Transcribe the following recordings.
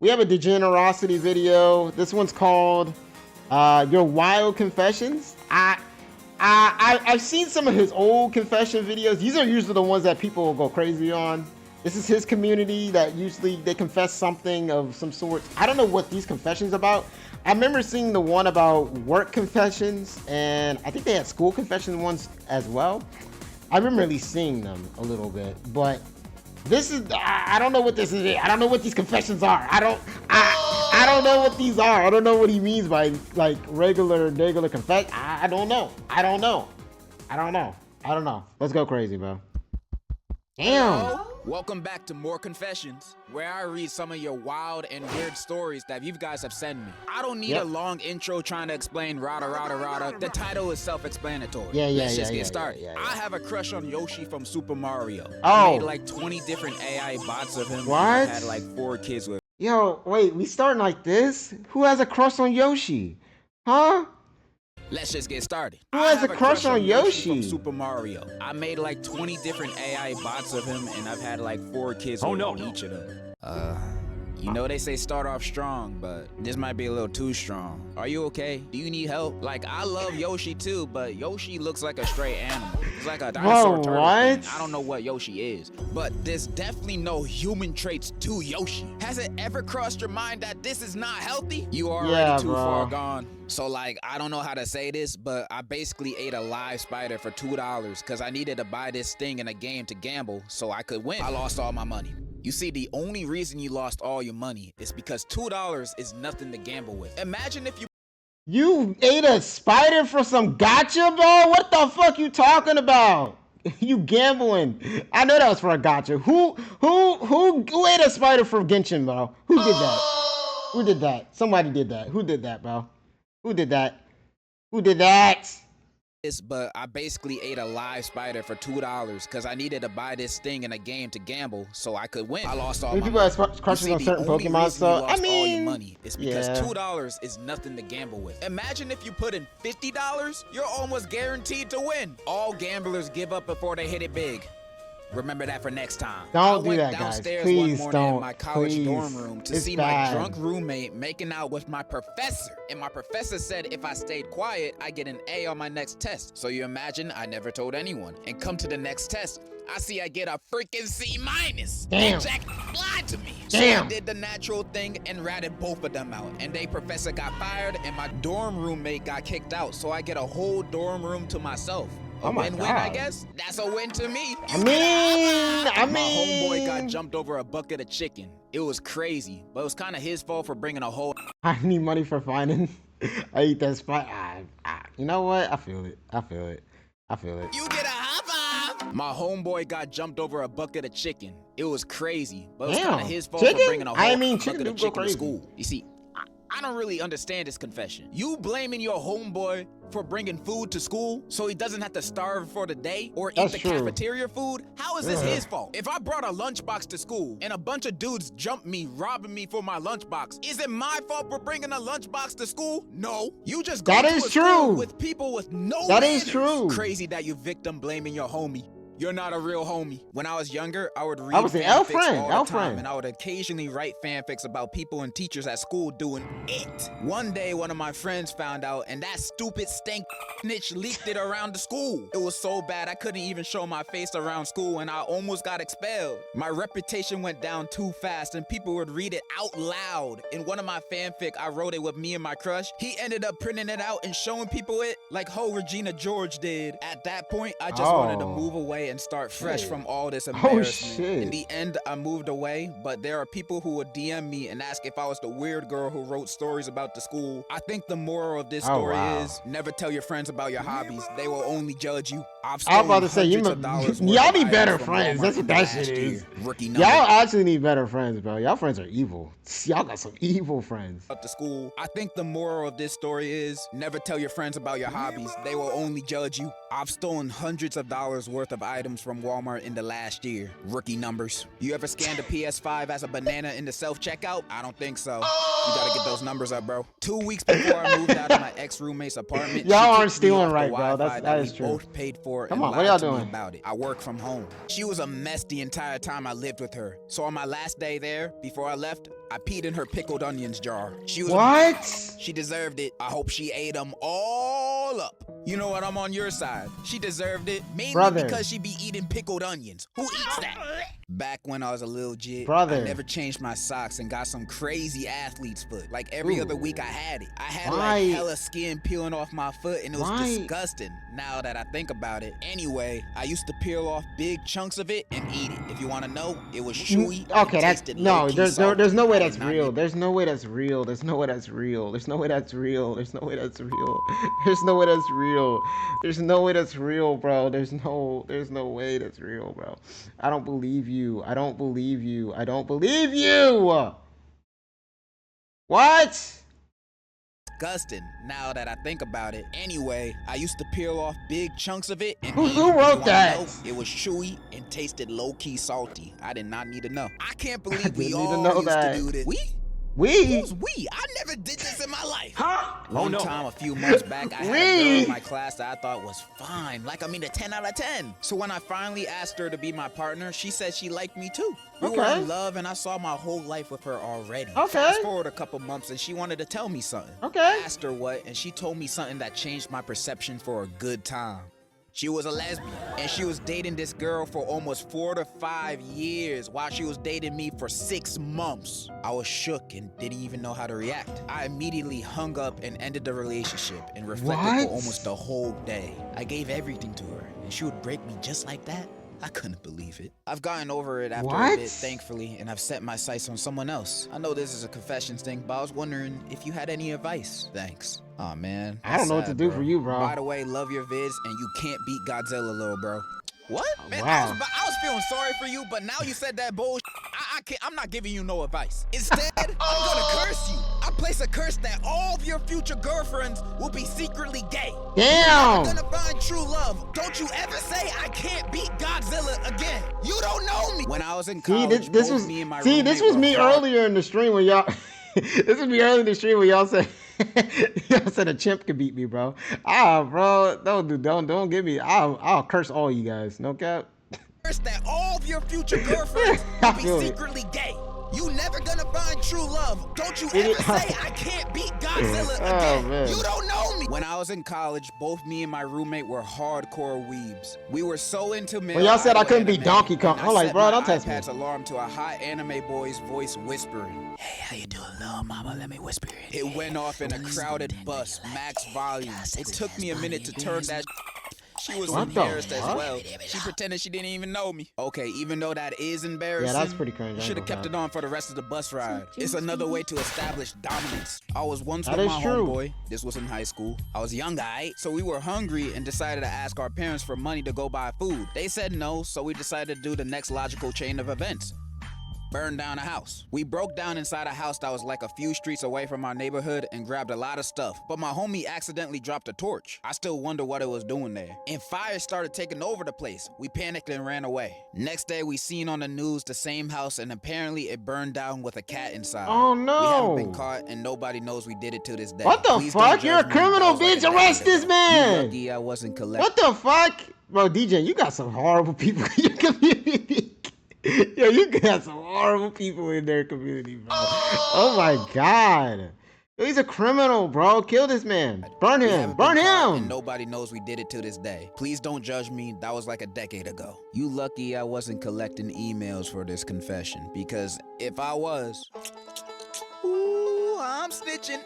We have a degenerosity video. This one's called Your Wild Confessions. I've seen some of his old confession videos. These are usually the ones that people will go crazy on. This is his community that usually they confess something of some sort. I don't know what these confessions about. I remember seeing the one about work confessions, and I think they had school confession ones as well. I remember at least seeing them a little bit, but this is I don't know what this is. I don't know what these confessions are. I don't know what these are. I don't know what he means by like regular confess. I don't know. I don't know. I don't know. I don't know. Let's go crazy, bro. Damn. Hello? Welcome back to More Confessions, where I read some of your wild and weird stories that you guys have sent me. I don't need a long intro trying to explain rada. The title is self-explanatory. Let's just get started. I have a crush on Yoshi from Super Mario. I made like 20 different AI bots of him. What? And I had like 4 kids with. Yo, wait, we starting like this? Who has a crush on Yoshi? Huh? Let's just get started. Who has a crush on Yoshi? From Super Mario. I made like 20 different AI bots of him, and I've had like 4 kids on each of them. You know they say start off strong, but this might be a little too strong. Are you okay? Do you need help? Like, I love Yoshi too, but Yoshi looks like a stray animal. It's like a dinosaur turtle thing. I don't know what Yoshi is, but there's definitely no human traits to Yoshi. Has it ever crossed your mind that this is not healthy? You are already too far gone. So like, I don't know how to say this, but I basically ate a live spider for $2 because I needed to buy this thing in a game to gamble so I could win. I lost all my money. You see, the only reason you lost all your money is because $2 is nothing to gamble with. Imagine if you ate a spider for some gotcha, bro? What the fuck you talking about? You gambling. I know that was for a gotcha. Who ate a spider for Genshin, bro? Who did that? Who did that? Somebody did that. Who did that, bro? Who did that? Who did that? But I basically ate a live spider for $2 because I needed to buy this thing in a game to gamble so I could win. I lost all my people money. have crushes on certain Pokemon, so I mean, all your money is because $2 is nothing to gamble with. Imagine if you put in $50, you're almost guaranteed to win. All gamblers give up before they hit it big. Remember that for next time. Don't do that, guys. Downstairs Please one morning don't. in my college dorm room to see my drunk roommate making out with my professor. And my professor said if I stayed quiet, I get an A on my next test. So you imagine I never told anyone. And come to the next test, I see I get a freaking C-. Damn. And Jack lied to me. Damn. So I did the natural thing and ratted both of them out. And they professor got fired and my dorm roommate got kicked out. So I get a whole dorm room to myself. A win-win, I guess. That's a win to me. I mean, my homeboy got jumped over a bucket of chicken. It was crazy, but it was kind of his fault for bringing a whole. I need money for finding. I eat that spot. You know what? I feel it. I feel it. I feel it. You get a high five. My homeboy got jumped over a bucket of chicken. It was crazy, but it was kind of his fault for bringing a whole bucket of chicken to school. You see, I don't really understand this confession. You blaming your homeboy for bringing food to school so he doesn't have to starve for the day or eat the cafeteria food? How is this his fault? If I brought a lunchbox to school and a bunch of dudes jumped me, robbing me for my lunchbox, is it my fault for bringing a lunchbox to school? No. You just go to a school with people with no manners. That is true. Crazy that you victim blaming your homie. You're not a real homie. When I was younger, I would read fanfics all the time, and I would occasionally write fanfics about people and teachers at school doing it. One day, one of my friends found out, and that stupid stank snitch leaked it around the school. It was so bad, I couldn't even show my face around school, and I almost got expelled. My reputation went down too fast, and people would read it out loud. In one of my fanfic, I wrote it with me and my crush. He ended up printing it out and showing people it like how Regina George did. At that point, I just wanted to move away and start fresh from all this embarrassment. In the end, I moved away, but there are people who would DM me and ask if I was the weird girl who wrote stories about the school. I think the moral of this story is never tell your friends about your hobbies. They will only judge you. I was about to say, y'all need better friends. That's what that shit is. Y'all actually need better friends, bro. Y'all friends are evil. Y'all got some evil friends. At the school, I think the moral of this story is never tell your friends about your hobbies. They will only judge you. I've stolen hundreds of dollars worth of items items from Walmart in the last year. Rookie numbers. You ever scanned a PS5 as a banana in the self-checkout? I don't think so. You gotta get those numbers up, bro. 2 weeks before I moved out of my ex-roommate's apartment, y'all aren't stealing right, bro. That is true. Both paid for it. Come and on, what y'all lied to me doing? about it. I work from home. She was a mess the entire time I lived with her. So on my last day there, before I left, I peed in her pickled onions jar. She was what? She deserved it. I hope she ate them all up. You know what? I'm on your side. She deserved it, mainly because she be eating pickled onions. Who eats that? Back when I was a little jit, I never changed my socks and got some crazy athlete's foot. Like every other week I had it. I had like hella skin peeling off my foot and it was disgusting now that I think about it. Anyway, I used to peel off big chunks of it and eat it. If you want to know, it was chewy. Okay, that's no, there's no way that's real. There's no way that's real. There's no way that's real. There's no way that's real. There's no way that's real. There's no way that's real. There's no way that's real, bro. There's no way that's real, bro. I don't believe you. I don't believe you. I don't believe you. What? Disgusting now that I think about it. Anyway, I used to peel off big chunks of it and who wrote that? It was chewy and tasted low-key salty. I did not need to know. I can't believe we all used to do this. Who's we? I never did this in my life. Huh? One time, a few months back, I had a girl in my class that I thought was fine. Like, I mean, a 10 out of 10. So when I finally asked her to be my partner, she said she liked me too. We were in love, and I saw my whole life with her already. Fast forward a couple months, and she wanted to tell me something. I asked her what, and she told me something that changed my perception for a good time. She was a lesbian, and she was dating this girl for almost 4 to 5 years while she was dating me for 6 months. I was shook and didn't even know how to react. I immediately hung up and ended the relationship and reflected for almost the whole day. I gave everything to her, and she would break me just like that? I couldn't believe it. I've gotten over it after a bit, thankfully, and I've set my sights on someone else. I know this is a confessions thing, but I was wondering if you had any advice. Thanks. Aw, man. I don't know what to do for you, bro. By the way, love your vids, and you can't beat Godzilla, little bro. What? Man, wow. I was feeling sorry for you, but now you said that bullshit. I'm not giving you no advice. Instead, I'm gonna curse you. I place a curse that all of your future girlfriends will be secretly gay. Damn. You're gonna find true love. Don't you ever say I can't beat Godzilla again. You don't know me. When I was in college, this was me earlier in the stream when y'all. This was me earlier in the stream when y'all said. Y'all said a chimp could beat me, bro. Bro, don't get me. I'll curse all you guys. No cap. Curse that all of your future girlfriends will be secretly gay. You never gonna find true love. Don't you ever say I can't beat Godzilla again. Man. You don't know me. When I was in college, both me and my roommate were hardcore weebs. We were so into male. When y'all said I couldn't beat Donkey Kong, I'm like, bro, don't test me. Alarm to a hot anime boy's voice whispering. Hey, how you doing, little mama? Let me whisper it. It went off in a crowded bus, max volume. It took me a minute to turn that. She was embarrassed as well. She pretended she didn't even know me. Okay, even though that is embarrassing, yeah, that's pretty cringe. Should have kept it on for the rest of the bus ride. It's another way to establish dominance. I was once with my homeboy. This was in high school. I was young, so we were hungry and decided to ask our parents for money to go buy food. They said no, so we decided to do the next logical chain of events. Burn down a house. We broke down inside a house that was like a few streets away from our neighborhood and grabbed a lot of stuff, but my homie accidentally dropped a torch. I still wonder what it was doing there. And fire started taking over the place. We panicked and ran away. Next day, we seen on the news the same house, and apparently it burned down with a cat inside. Oh no! We haven't been caught, and nobody knows we did it to this day. What the fuck? You're a criminal, bitch! Arrest this man! Lucky I wasn't collecting. What the fuck? Bro, DJ, you got some horrible people in your community. Yo, you got some horrible people in their community, bro. Oh my god. Yo, he's a criminal, bro. Kill this man. Burn him. Burn him. And nobody knows we did it to this day. Please don't judge me. That was like a decade ago. You lucky I wasn't collecting emails for this confession, because if I was... I'm snitching.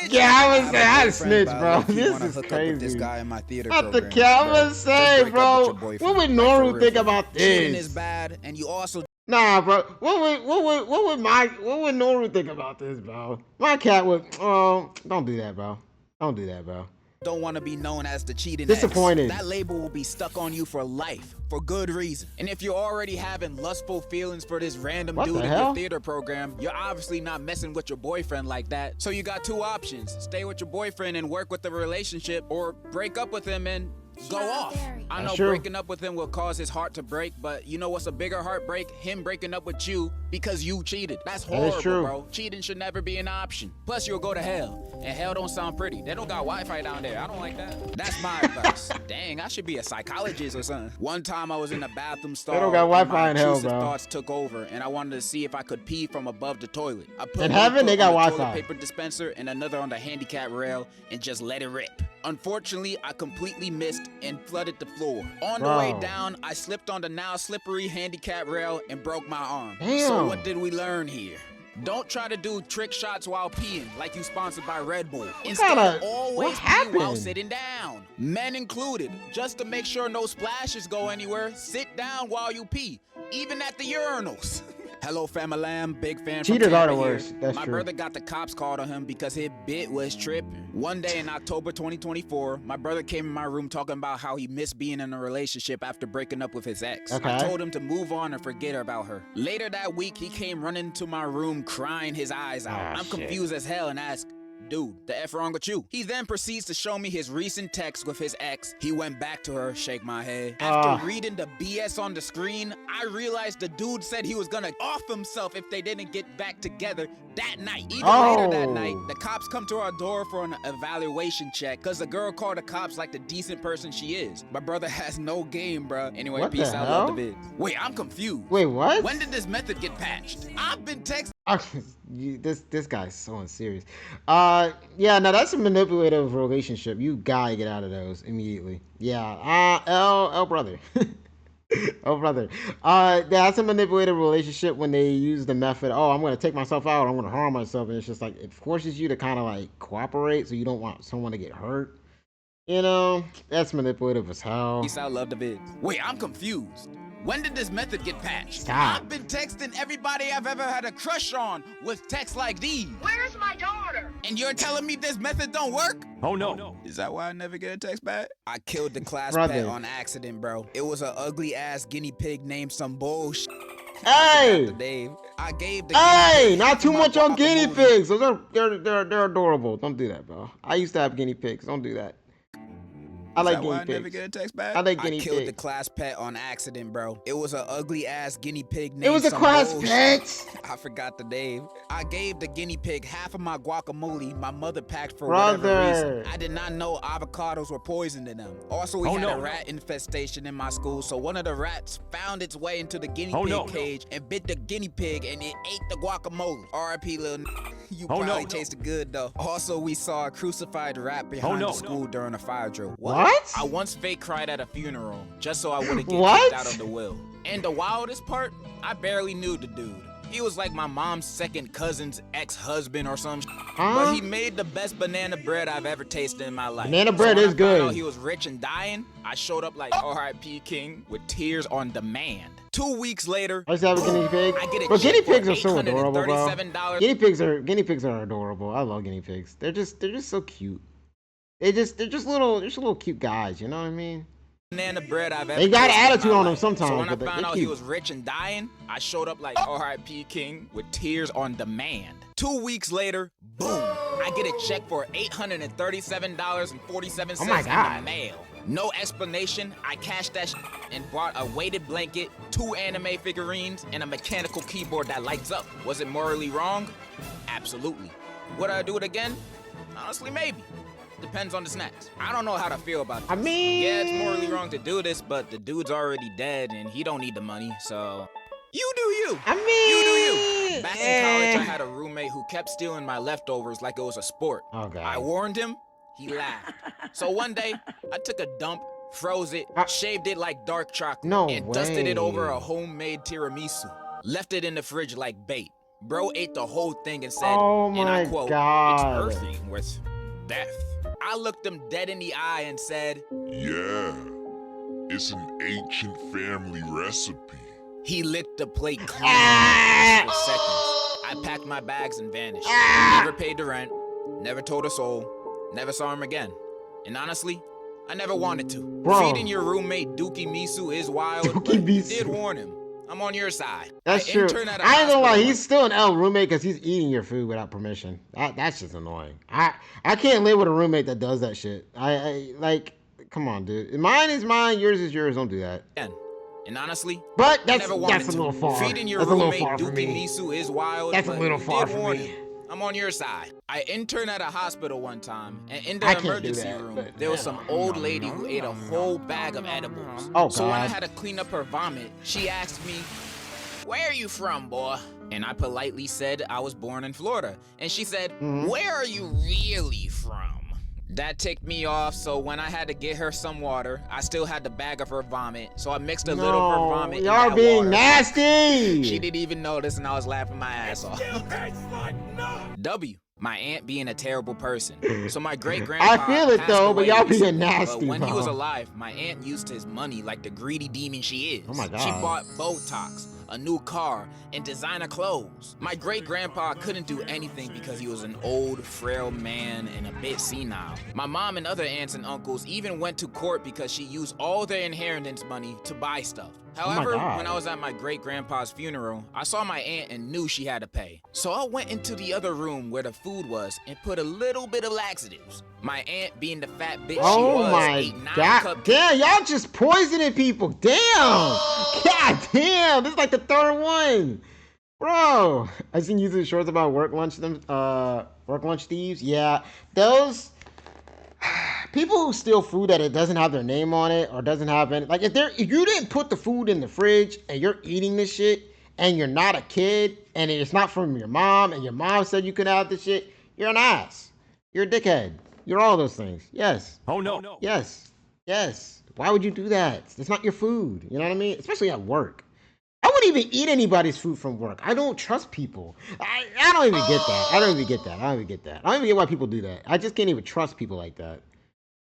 Yeah, I snitch, bro. This is crazy. This guy in my theater I'm gonna say, bro. What would Noru think about this? Cheating is bad, and you also. Nah, bro. What would Noru think about this, bro? My cat would. Oh, don't do that, bro. Don't do that, bro. Don't want to be known as the cheating disappointed. That label will be stuck on you for life, for good reason. And if you're already having lustful feelings for this random dude in your theater program, you're obviously not messing with your boyfriend like that. So you got two options: stay with your boyfriend and work with the relationship, or break up with him and Go off. I know breaking up with him will cause his heart to break, but you know what's a bigger heartbreak? Him breaking up with you because you cheated. That's horrible, bro. Cheating should never be an option. Plus, you'll go to hell, and hell don't sound pretty. They don't got Wi-Fi down there. I don't like that. That's my advice. Dang, I should be a psychologist or something. One time I was in the bathroom stall. They don't got Wi-Fi in hell, bro. Thoughts took over, and I wanted to see if I could pee from above the toilet. I put in heaven, they got Wi-Fi. Toilet paper dispenser and another on the handicap rail, and just let it rip. Unfortunately, I completely missed and flooded the floor. On the way down, I slipped on the now slippery handicap rail and broke my arm. Damn. So what did we learn here? Don't try to do trick shots while peeing like you sponsored by Red Bull. Instead, always pee while sitting down. Men included. Just to make sure no splashes go anywhere, sit down while you pee, even at the urinals. Hello, fam-a-lam, big fan. Cheaters are the worst. That's true. My brother got the cops called on him because his bit was tripping. One day in October 2024, my brother came in my room talking about how he missed being in a relationship after breaking up with his ex. I told him to move on and forget about her. Later that week, he came running into my room crying his eyes out. I'm confused as hell and asked, dude, the F wrong with you? He then proceeds to show me his recent text with his ex. He went back to her, shake my head. After reading the BS on the screen, I realized the dude said he was gonna off himself if they didn't get back together that night. Even later that night, the cops come to our door for an evaluation check because the girl called the cops like the decent person she is. My brother has no game, bruh. Anyway, what peace the out, hell? love the vid. Wait, I'm confused. Wait, what? When did this method get patched? I've been texting. This guy's so unserious. Yeah, no, that's a manipulative relationship. You gotta get out of those immediately. Yeah, L brother. Oh brother. That's a manipulative relationship when they use the method, oh, I'm gonna take myself out, I'm gonna harm myself, and it's just like it forces you to kind of like cooperate, so you don't want someone to get hurt. You know, that's manipulative as hell. Peace out, love the vid. Wait, I'm confused. When did this method get patched? Stop. I've been texting everybody I've ever had a crush on with texts like these. Where's my daughter? And you're telling me this method don't work? Oh no. Is that why I never get a text back? I killed the class pet on accident, bro. It was an ugly ass guinea pig named some bullshit. Hey! I gave the hey, not too much on guinea pigs. Those are they're adorable. Don't do that, bro. I used to have guinea pigs. Don't do that. I like guinea pigs. Never get a text back? I like guinea pigs. I killed the class pet on accident, bro. It was an ugly ass guinea pig named It was a class pet. I forgot the name. I gave the guinea pig half of my guacamole my mother packed for whatever reason. I did not know avocados were poisoned in them. Also, we had a rat infestation in my school, so one of the rats found its way into the guinea pig cage and bit the guinea pig, and it ate the guacamole. R.I.P. little you probably tasted good though. Also, we saw a crucified rat behind the school during a fire drill. What? I once fake cried at a funeral just so I wouldn't get kicked out of the will. And the wildest part, I barely knew the dude. He was like my mom's second cousin's ex-husband or some but he made the best banana bread I've ever tasted in my life. Banana bread is good. When he was rich and dying, I showed up like R.I.P. King with tears on demand. 2 weeks later, I used to have a guinea pig. But guinea pigs are so adorable, bro. Guinea pigs are adorable. I love guinea pigs. They're just so cute. They're just little cute guys, you know what I mean? Banana bread I've ever they got attitude on them sometimes. So when I but found out he was rich and dying, I showed up like R.I.P. King with tears on demand. 2 weeks later, boom, I get a check for $837.47 in the mail. No explanation, I cashed that and bought a weighted blanket, 2 anime figurines, and a mechanical keyboard that lights up. Was it morally wrong? Absolutely. Would I do it again? Honestly, maybe. Depends on the snacks. I don't know how to feel about this. I mean, yeah, it's morally wrong to do this, but the dude's already dead and he don't need the money, so you do you. I mean, you do you. Back in college, I had a roommate who kept stealing my leftovers like it was a sport. Oh, God. I warned him, he laughed. So one day, I took a dump, froze it, shaved it like dark chocolate, and dusted it over a homemade tiramisu. Left it in the fridge like bait. Bro ate the whole thing and said, and I quote, God. "It's earthy with death." I looked him dead in the eye and said, "Yeah, it's an ancient family recipe." He licked the plate clean for seconds. I packed my bags and vanished. Never paid the rent, never told a soul, never saw him again. And honestly, I never wanted to. Bro. Feeding your roommate Dookie Misu is wild, but you did warn him. I'm on your side. That's true. I ain't gonna lie, he's still an L roommate because he's eating your food without permission. That's just annoying. I can't live with a roommate that does that shit. I like, come on, dude. Mine is mine. Yours is yours. Don't do that. And honestly, but that's a little far. Feeding your roommate Dookie Nisu is wild. That's a little far for me. I'm on your side. I interned at a hospital one time, and in the emergency room, there was some old lady who ate a whole bag of edibles. Oh, God. So when I had to clean up her vomit, she asked me, "Where are you from, boy?" And I politely said I was born in Florida. And she said, "Where are you really from?" That ticked me off, so when I had to get her some water, I still had the bag of her vomit, so I mixed a little of her vomit in that water. Y'all being nasty! She didn't even notice, and I was laughing my ass off. W. My aunt being a terrible person. So my great-grandpa I feel it though, but y'all being nasty. But when he was alive, my aunt used his money like the greedy demon she is. Oh my God. She bought Botox, a new car, and designer clothes. My great-grandpa couldn't do anything because he was an old, frail man and a bit senile. My mom and other aunts and uncles even went to court because she used all their inheritance money to buy stuff. However, when I was at my great-grandpa's funeral, I saw my aunt and knew she had to pay. So I went into the other room where the food was and put a little bit of laxatives. My aunt, being the fat bitch she was, ate 9 cupcakes. Damn, y'all just poisoning people. Damn. God damn. This is like the third one. Bro, I seen you shorts about work lunch thieves. Yeah, those people who steal food that it doesn't have their name on it or doesn't have any, like if you didn't put the food in the fridge and you're eating this shit and you're not a kid and it's not from your mom and your mom said you could have this shit, you're an ass. You're a dickhead. You're all those things. Yes. Oh no. Yes. Yes. Why would you do that? It's not your food. You know what I mean? Especially at work. I wouldn't even eat anybody's food from work. I don't trust people. I don't even get that. I don't even get that. I don't even get that. I don't even get why people do that. I just can't even trust people like that.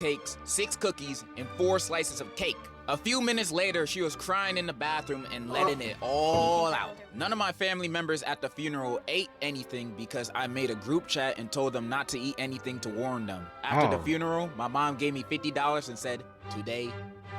Cakes, 6 cookies, and 4 slices of cake. A few minutes later, she was crying in the bathroom and letting it all out. None of my family members at the funeral ate anything because I made a group chat and told them not to eat anything to warn them. After the funeral, my mom gave me $50 and said, "Today,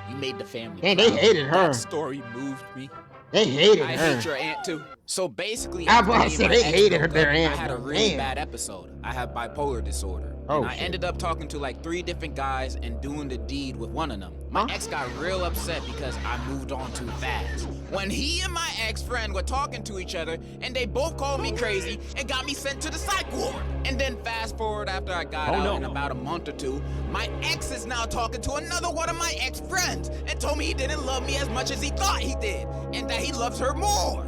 you made the family proud." They hated her. That story moved me. They hated her. I hate your aunt too. So basically, I hated her, their aunt. I had a really bad episode. I have bipolar disorder. And I ended up talking to like 3 different guys and doing the deed with one of them. My ex got real upset because I moved on too fast. When he and my ex-friend were talking to each other and they both called me crazy and got me sent to the psych ward. And then fast forward after I got out in about a month or 2, my ex is now talking to another one of my ex-friends and told me he didn't love me as much as he thought he did and that he loves her more.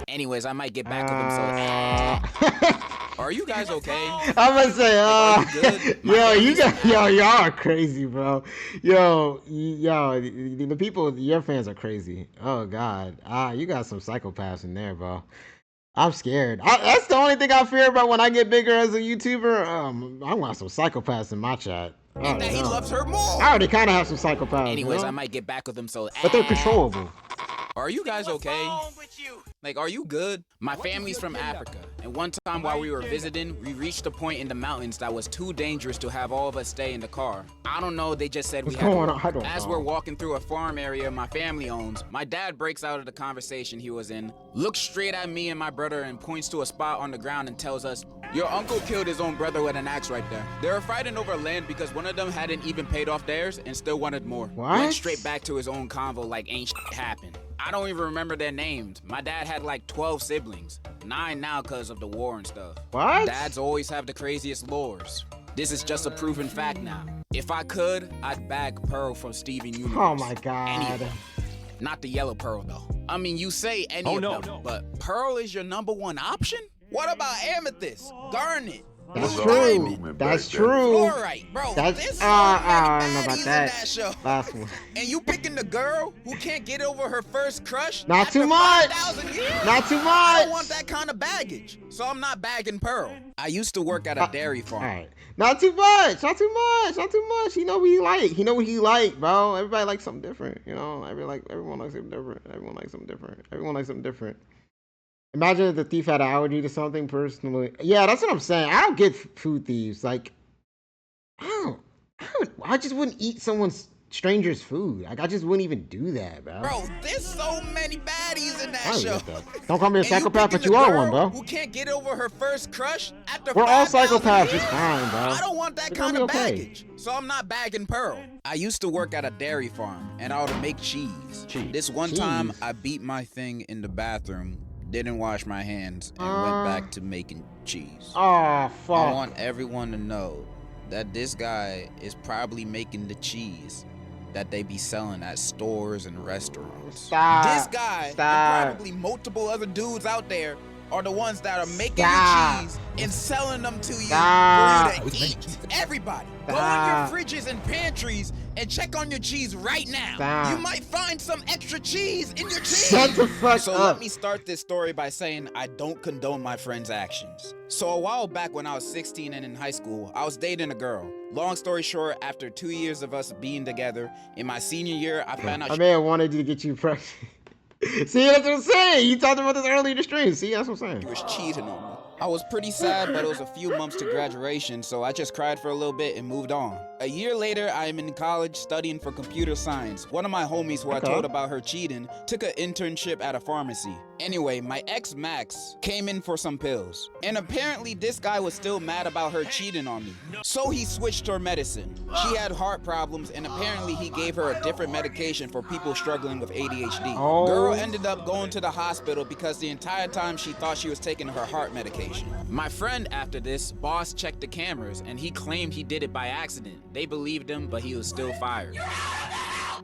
Anyways, I might get back with him, so... Are you guys okay? I'm gonna say, y'all are crazy, bro. Yo, the people, your fans are crazy. Oh God, you got some psychopaths in there, bro. I'm scared. That's the only thing I fear about when I get bigger as a YouTuber. I want some psychopaths in my chat. And that he loves her more. I already kind of have some psychopaths. Anyways, I might get back with him, so... But they're controllable. Are you guys okay? Like, are you good? My family's from Africa, and one time while we were visiting, we reached a point in the mountains that was too dangerous to have all of us stay in the car. I don't know, they just said we had to. As we're walking through a farm area my family owns, my dad breaks out of the conversation he was in, looks straight at me and my brother and points to a spot on the ground and tells us, "Your uncle killed his own brother with an axe right there." They were fighting over land because one of them hadn't even paid off theirs and still wanted more. Went straight back to his own convo like ain't shit happened. I don't even remember their names. My dad had like 12 siblings. 9 now because of the war and stuff. What? Dads always have the craziest lores. This is just a proven fact now. If I could, I'd bag Pearl from Steven Universe. Oh my God. Any of them. Not the yellow Pearl though. I mean, you say any of them, but Pearl is your #1 option? What about Amethyst, Garnet? That's true. That's true. Fluorite, bro. That's I don't know about that. Last one. And you picking the girl who can't get over her first crush? Not too much. Not too much. I don't want that kind of baggage, so I'm not bagging Pearl. I used to work at a dairy farm. All right. Not too much. Not too much. Not too much. He know what he like. He know what he like, bro. Everybody likes something different. You know. Everyone likes something different. Everyone likes something different. Everyone likes something different. Imagine if the thief had an allergy to something personally. Yeah, that's what I'm saying. I don't get food thieves. Like, I just wouldn't eat someone's strangers' food. Like, I just wouldn't even do that, bro. Bro, there's so many baddies in that show. Don't call me a psychopath, but you are one, bro. Who can't get over her first crush after We're all psychopaths. It's fine, bro. I don't want that kind of baggage, so I'm not bagging Pearl. I used to work at a dairy farm, and I would make cheese. This one time, I beat my thing in the bathroom, didn't wash my hands, and went back to making cheese. Oh, fuck. I want everyone to know that this guy is probably making the cheese that they be selling at stores and restaurants. This guy and probably multiple other dudes out there are the ones that are making the cheese and selling them to you for you to eat. Everybody, go in your fridges and pantries and check on your cheese right now. You might find some extra cheese in your cheese. Shut the fuck So up. let me start this story by saying I don't condone my friend's actions. So a while back when I was 16 and in high school, I was dating a girl. Long story short, after 2 years of us being together, in my senior year, I found out I may have wanted you to get you pregnant. See, that's what I'm saying. You talked about this earlier in the stream. See, that's what I'm saying. she was cheating on me. I was pretty sad, but it was a few months to graduation, so I just cried for a little bit and moved on. A year later, I am in college studying for computer science. One of my homies who I told about her cheating took an internship at a pharmacy. Anyway, my ex Max came in for some pills, and apparently this guy was still mad about her cheating on me. So he switched her medicine. She had heart problems, and apparently he gave her a different medication for people struggling with ADHD. Girl ended up going to the hospital because the entire time she thought she was taking her heart medication. My friend, after this, boss checked the cameras, and he claimed he did it by accident. They believed him, but he was still fired.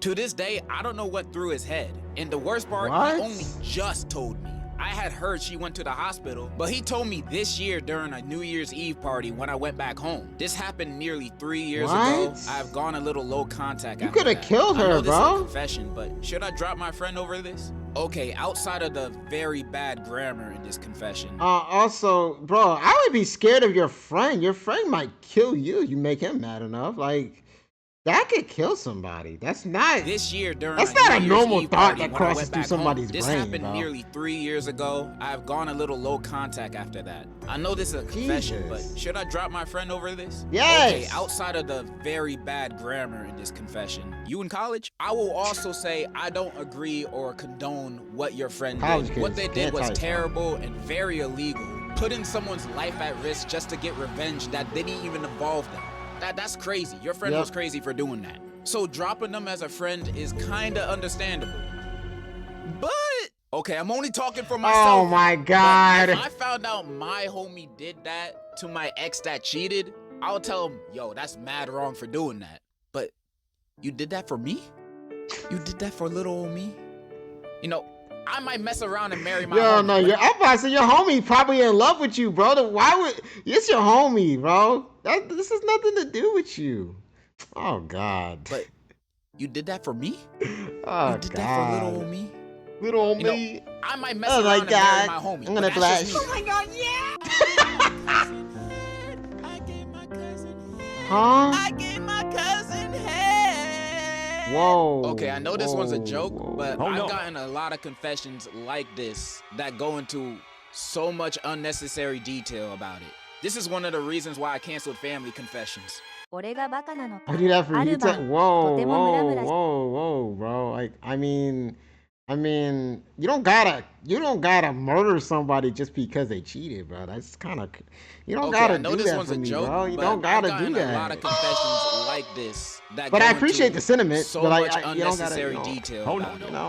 To this day, I don't know what through his head. And the worst part, he only just told me. I had heard she went to the hospital, but he told me this year during a New Year's Eve party when I went back home. This happened nearly 3 years ago. I've gone a little low contact after that. You could have killed her, I know this bro. is a confession, but should I drop my friend over this? Okay, outside of the very bad grammar in this confession. Also, bro, I would be scared of your friend. Your friend might kill you. You make him mad enough. Like, that could kill somebody. That's not. This year during that's not a normal Eve thought party that when I crosses went through back somebody's home. This brain. happened bro. nearly 3 years ago. I've gone a little low contact after that. I know this is a confession, but should I drop my friend over this? Yes. Okay, outside of the very bad grammar in this confession, you in college? I will also say I don't agree or condone what your friend did. What they did was terrible and very illegal. Putting someone's life at risk just to get revenge that didn't even involve them. That's crazy. Your friend was crazy for doing that. So dropping them as a friend is kinda understandable. But, okay, I'm only talking for myself. Oh my God. If I found out my homie did that to my ex that cheated, I'll tell him, yo, that's mad wrong for doing that. But you did that for me? You did that for little old me? You know, I might mess around and marry my homie. No, I'm about to say your homie probably in love with you, bro. Why would, it's your homie, bro. This has nothing to do with you. Oh God. But you did that for me? Oh you did God. that for little old me? Little old you me? Know, I might mess around and marry my homie. I'm gonna flash. Oh my God, yeah! I gave my cousin head. Huh? I gave my cousin head. Whoa. Okay, I know this one's a joke, but I've gotten a lot of confessions like this that go into so much unnecessary detail about it. This is one of the reasons why I canceled family confessions. I do that for you. Whoa, bro. Like, I mean, you don't gotta murder somebody just because they cheated, bro. That's kind of, you don't gotta do that for me, bro. You don't gotta do that. A lot of confessions like this. But I appreciate the sentiment. So but much you don't gotta, unnecessary detail.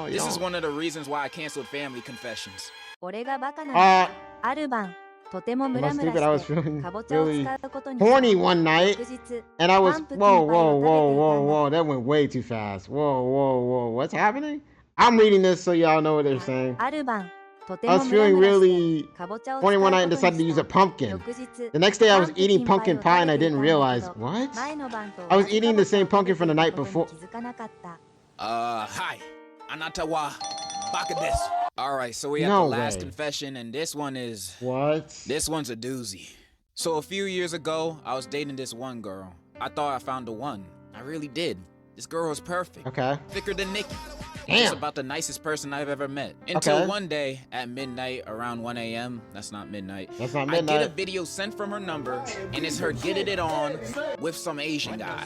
This is one of the reasons why I canceled family confessions. I'm stupid. I was feeling really horny one night, and I was whoa. That went way too fast. Whoa. What's happening? I'm reading this so y'all know what they're saying. I was feeling really horny one night and decided to use a pumpkin. The next day I was eating pumpkin pie and I didn't realize what? I was eating the same pumpkin from the night before. Hi, Anata wa baka desu. All right, so we have the last confession, and this one is... What? This one's a doozy. So a few years ago, I was dating this one girl. I thought I found the one. I really did. This girl was perfect. Okay. Thicker than Nikki. just about the nicest person I've ever met. Until one day at midnight, around 1 a.m. That's not midnight. That's not midnight. I get a video sent from her number, and it's her getting it on with some Asian guy.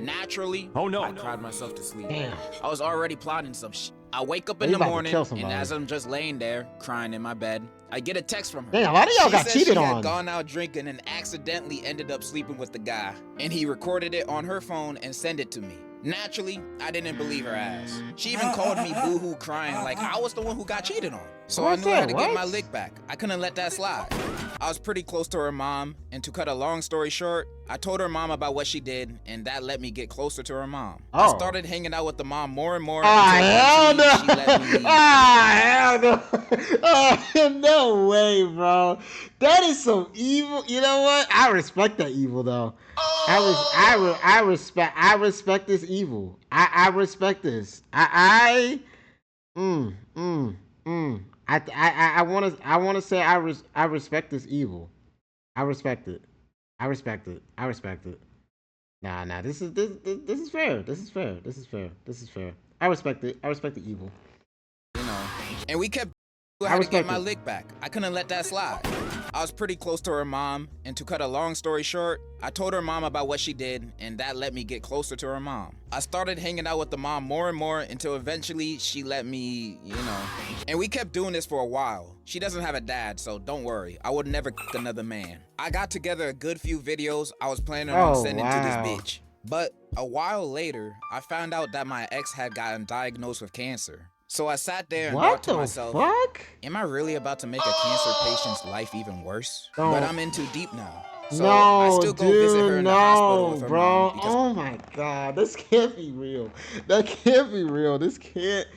Naturally, I cried myself to sleep. Damn. I was already plotting some shit. I wake up in the morning, and as I'm just laying there, crying in my bed, I get a text from her. Damn, a lot of y'all got cheated on. She had gone out drinking and accidentally ended up sleeping with the guy. And he recorded it on her phone and sent it to me. Naturally, I didn't believe her ass. She even called me boohoo crying like I was the one who got cheated on. So I knew I had to get my lick back. I couldn't let that slide. I was pretty close to her mom, and to cut a long story short, I told her mom about what she did, and that let me get closer to her mom. I started hanging out with the mom more and more. Hell no! She let me leave. Hell no! Oh, no way, bro. That is so evil. You know what? I respect that evil, though. I respect this evil. I respect this. I want to say I respect this evil. I respect it. I respect it. I respect it. Nah. This is fair. This is fair. This is fair. This is fair. I respect it. I respect the evil. You know, and we kept. I had to get my lick back. I couldn't let that slide. I was pretty close to her mom, and to cut a long story short, I told her mom about what she did, and that let me get closer to her mom. I started hanging out with the mom more and more until eventually she let me, you know. And we kept doing this for a while. She doesn't have a dad, so don't worry. I would never another man. I got together a good few videos I was planning on sending to this bitch. But a while later, I found out that my ex had gotten diagnosed with cancer. So I sat there and thought to myself, am I really about to make a cancer patient's life even worse? But I'm in too deep now. So I still go visit her in the hospital with her mom. Oh my God, this can't be real. That can't be real. This can't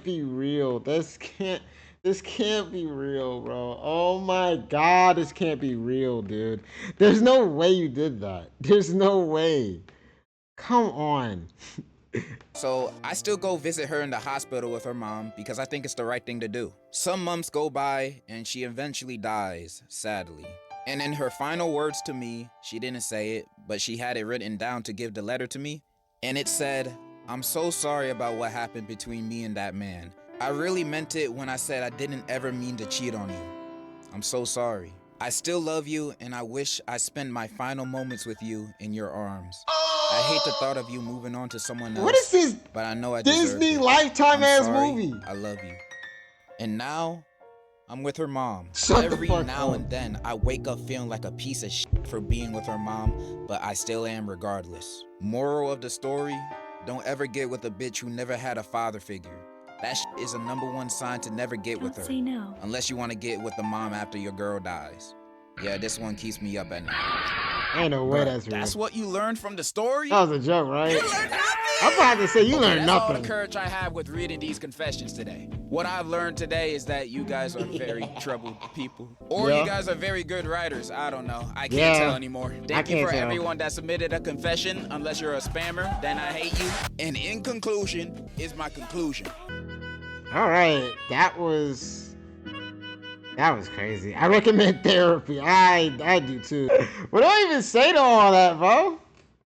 be real. This can't be real, bro. Oh my God, this can't be real, dude. There's no way you did that. There's no way. Come on. So I still go visit her in the hospital with her mom because I think it's the right thing to do. Some months go by and she eventually dies, sadly. And in her final words to me, she didn't say it, but she had it written down to give the letter to me. And it said, "I'm so sorry about what happened between me and that man. I really meant it when I said I didn't ever mean to cheat on you. I'm so sorry. I still love you, and I wish I spent my final moments with you in your arms. I hate the thought of you moving on to someone else. What is this? But I know I deserve Disney it. Lifetime ass sorry. movie. I love you." And now, I'm with her mom. Shut Every the fuck now up. and then, I wake up feeling like a piece of shit for being with her mom, but I still am regardless. Moral of the story, don't ever get with a bitch who never had a father figure. That shit is a #1 sign to never get with her. Say no. Unless you want to get with the mom after your girl dies. Yeah, this one keeps me up at night. Ain't no way that's real. That's what you learned from the story? That was a joke, right? You learned nothing! I'm about to say you learned That's nothing. all the courage I have with reading these confessions today. What I've learned today is that you guys are very troubled people. Or you guys are very good writers. I don't know. I can't tell anymore. Thank you for everyone that submitted a confession. Unless you're a spammer, then I hate you. And in conclusion is my conclusion. All right, that was crazy. I recommend therapy. I do too. But don't even say to all that, bro.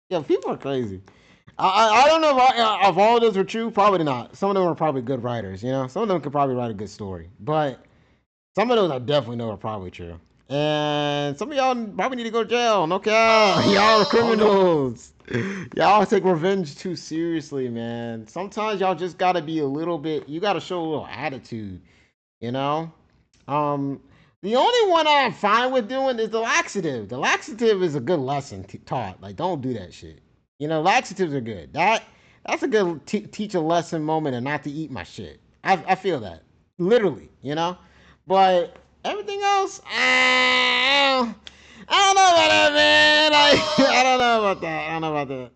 Yo, people are crazy. I don't know if all of those were true. Probably not. Some of them are probably good writers, you know? Some of them could probably write a good story. But some of those I definitely know are probably true. And some of y'all probably need to go to jail. No cap. Y'all are criminals. Y'all take revenge too seriously, man. Sometimes y'all just gotta be a little bit, you gotta show a little attitude, you know? The only one I'm fine with doing is the laxative. The laxative is a good lesson taught. Like, don't do that shit. You know, laxatives are good. That's a good teach a lesson moment and not to eat my shit. I feel that. Literally, you know? But everything else, I don't know about that, man. I don't know about that.